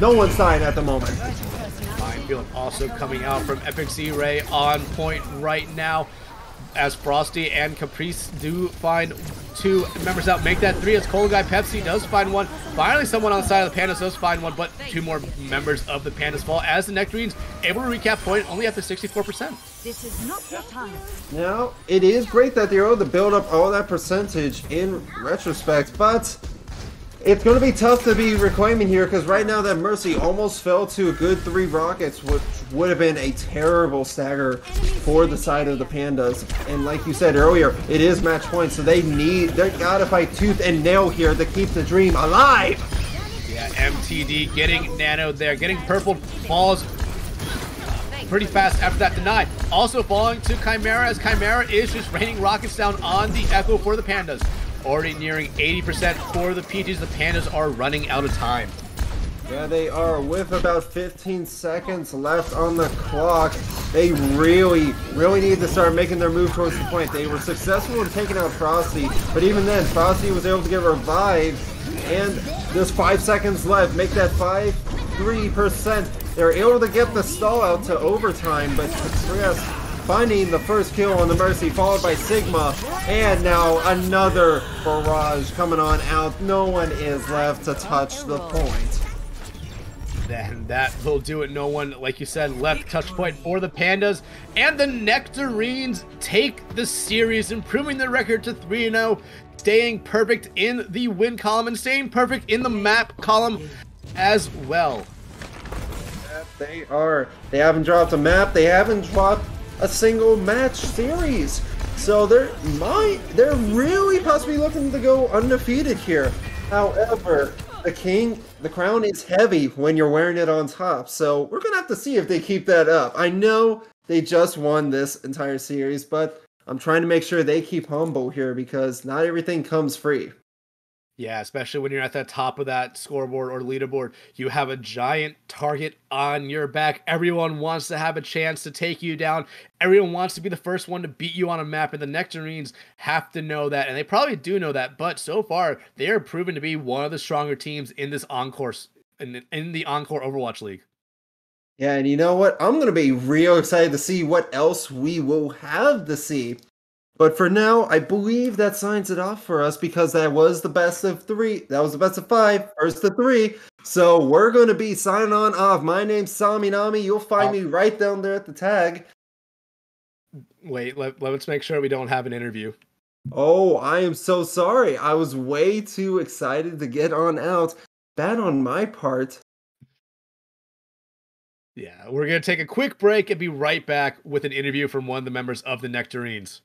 Speaker 2: no one's dying at the moment.
Speaker 1: field. Also coming out from Epic Z-Ray on point right now, as Frosty and Caprice do find 2 members out, make that 3 as Cola Guy Pepsi does find 1. Finally, someone on the side of the Pandas does find 1, but 2 more members of the Pandas fall as the Nectarines able to recap point only at the 64%.
Speaker 3: This is not your time.
Speaker 2: Now, it is great that they're able to build up all that percentage in retrospect, but it's going to be tough to be reclaiming here because right now that Mercy almost fell to a good 3 rockets, which would have been a terrible stagger for the side of the Pandas. And like you said earlier, it is match point, so they gotta fight tooth and nail here to keep the dream alive.
Speaker 1: Yeah, MTD getting nanoed there, getting purpled, falls pretty fast after that deny. Also falling to Chimera as Chimera is just raining rockets down on the Echo for the Pandas. Already nearing 80% for the Peachis. The Pandas are running out of time.
Speaker 2: Yeah, they are with about 15 seconds left on the clock. They really need to start making their move towards the point. They were successful in taking out Frosty, but even then, Frosty was able to get revived, and there's 5 seconds left. Make that 3%. They're able to get the stall out to overtime, but Caprice finding the first kill on the Mercy, followed by Sigma, and now another barrage coming on out. No one is left to touch the point.
Speaker 1: Then that will do it. No one, like you said, left touch point for the Pandas, and the Nectarines take the series, improving their record to 3-0, staying perfect in the win column and staying perfect in the map column as well.
Speaker 2: They are. They haven't dropped a map. They haven't dropped a single match series. So they're really possibly looking to go undefeated here. However, the crown is heavy when you're wearing it on top. So we're gonna have to see if they keep that up. I know they just won this entire series, but I'm trying to make sure they keep humble here because not everything comes free.
Speaker 1: Yeah, especially when you're at the top of that scoreboard or leaderboard. You have a giant target on your back. Everyone wants to have a chance to take you down. Everyone wants to be the first one to beat you on a map, and the Nectarines have to know that, and they probably do know that, but so far, they are proven to be one of the stronger teams in this Encore, in the Encore Overwatch League.
Speaker 2: Yeah, and you know what? I'm going to be real excited to see what else we will have to see. But for now, I believe that signs it off for us because that was the best of 3. That was the best of 5, first of 3. So we're going to be signing on off. My name's Saminami. You'll find me right down there at the tag.
Speaker 1: Wait, let's make sure we don't have an interview.
Speaker 2: Oh, I am so sorry. I was way too excited to get on out. Bad on my part.
Speaker 1: Yeah, we're going to take a quick break and be right back with an interview from one of the members of the Nectarines.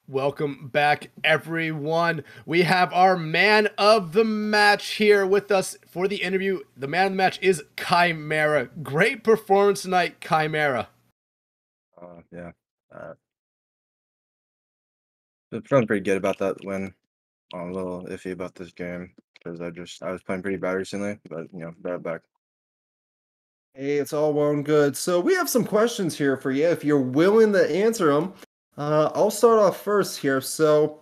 Speaker 1: Welcome back, everyone. We have our man of the match here with us for the interview. The man of the match is Chimera. Great performance tonight, Chimera.
Speaker 3: Yeah. Feeling pretty good about that win. I'm a little iffy about this game because I was playing pretty bad recently, but brought it back.
Speaker 2: Hey, it's all well and good. So we have some questions here for you if you're willing to answer them. I'll start off first here. So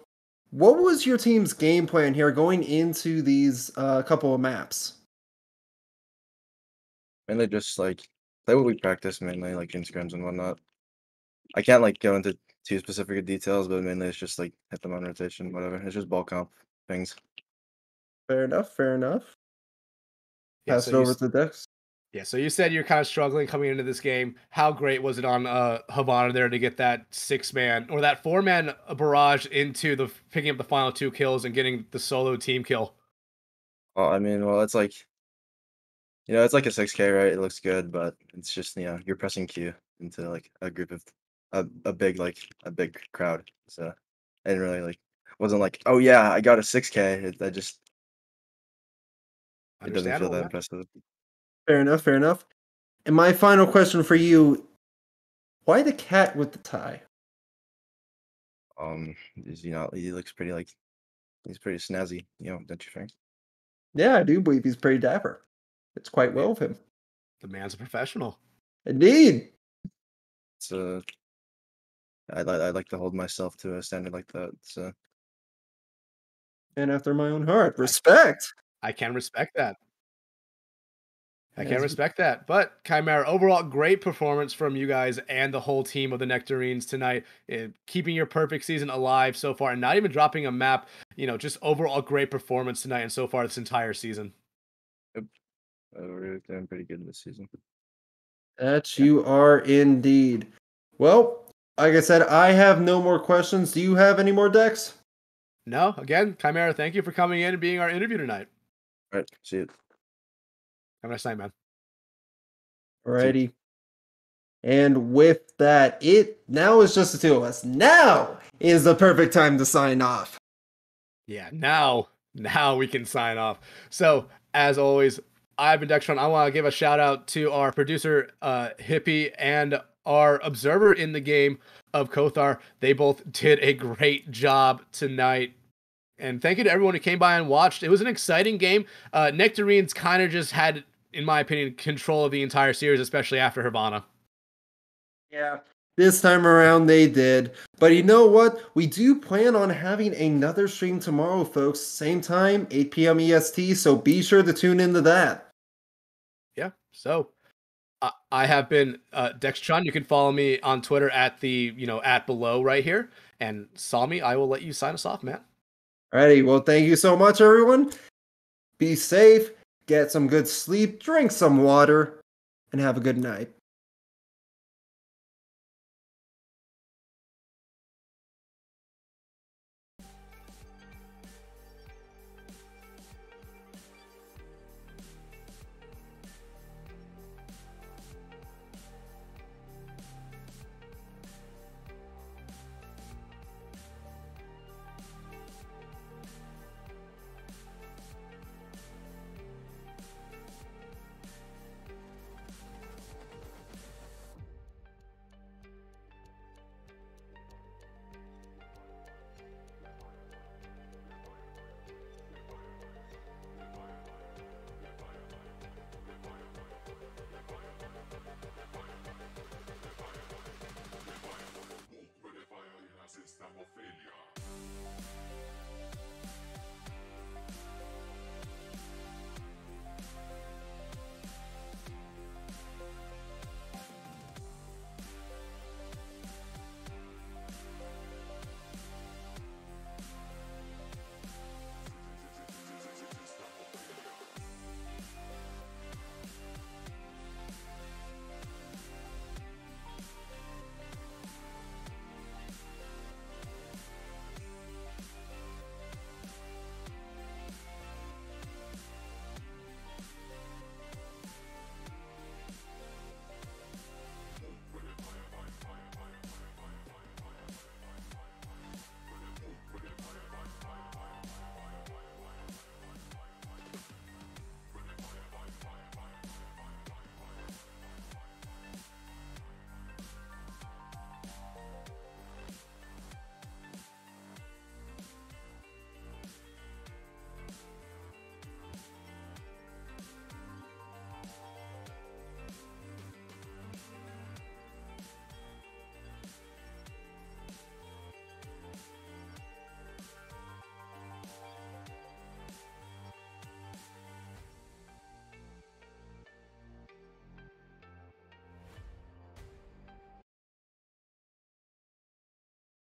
Speaker 2: what was your team's game plan here going into these couple of maps?
Speaker 3: Mainly just like play what we practice, mainly like in scrims and whatnot. I can't like go into too specific details, but mainly it's just like hit them on rotation, whatever. It's just ball comp things.
Speaker 2: Fair enough, fair enough.
Speaker 1: Yeah,
Speaker 2: Pass it over to Dex.
Speaker 1: Yeah, so you said you're kind of struggling coming into this game. How great was it on Havana there to get that 6-man or that 4-man barrage into the picking up the final 2 kills and getting the solo team kill?
Speaker 3: Well, it's like it's like a 6K, right? It looks good, but it's just you're pressing Q into like a group of a big crowd. So I didn't really wasn't like, oh yeah, I got a 6K. It doesn't feel that impressive.
Speaker 2: Fair enough, fair enough. And my final question for you, why the cat with the tie?
Speaker 3: He looks pretty he's pretty snazzy, don't you think?
Speaker 2: Yeah, I do believe he's pretty dapper. It's quite well of him.
Speaker 1: The man's a professional.
Speaker 2: Indeed.
Speaker 3: So I like to hold myself to a standard like that. So
Speaker 2: And after my own heart. Respect.
Speaker 1: I can respect that. I can respect that. But Chimera, overall, great performance from you guys and the whole team of the Nectarines tonight, keeping your perfect season alive so far and not even dropping a map. Just overall great performance tonight and so far this entire season.
Speaker 3: yep. We're doing pretty good this season.
Speaker 2: That you are indeed. Well, like I said, I have no more questions. Do you have any more, Dex?
Speaker 1: No. Again, Chimera, thank you for coming in and being our interview tonight.
Speaker 3: All right. See you.
Speaker 1: Have a nice night, man.
Speaker 2: Alrighty. And with that, it now is just the two of us. Now is the perfect time to sign off.
Speaker 1: Yeah, now we can sign off. So, as always, I've been Dextron. I want to give a shout out to our producer, Hippie, and our observer in the game of Kothar. They both did a great job tonight. And thank you to everyone who came by and watched. It was an exciting game. Nectarines kind of just had, in my opinion, control of the entire series, especially after Havana.
Speaker 2: Yeah, this time around they did. But you know what? We do plan on having another stream tomorrow, folks. Same time, 8 p.m. EST, so be sure to tune into that.
Speaker 1: Yeah, so I have been Dextron. You can follow me on Twitter at the, at below right here. And Sami, I will let you sign us off, man.
Speaker 2: Alrighty, well, thank you so much, everyone. Be safe, get some good sleep, drink some water, and have a good night.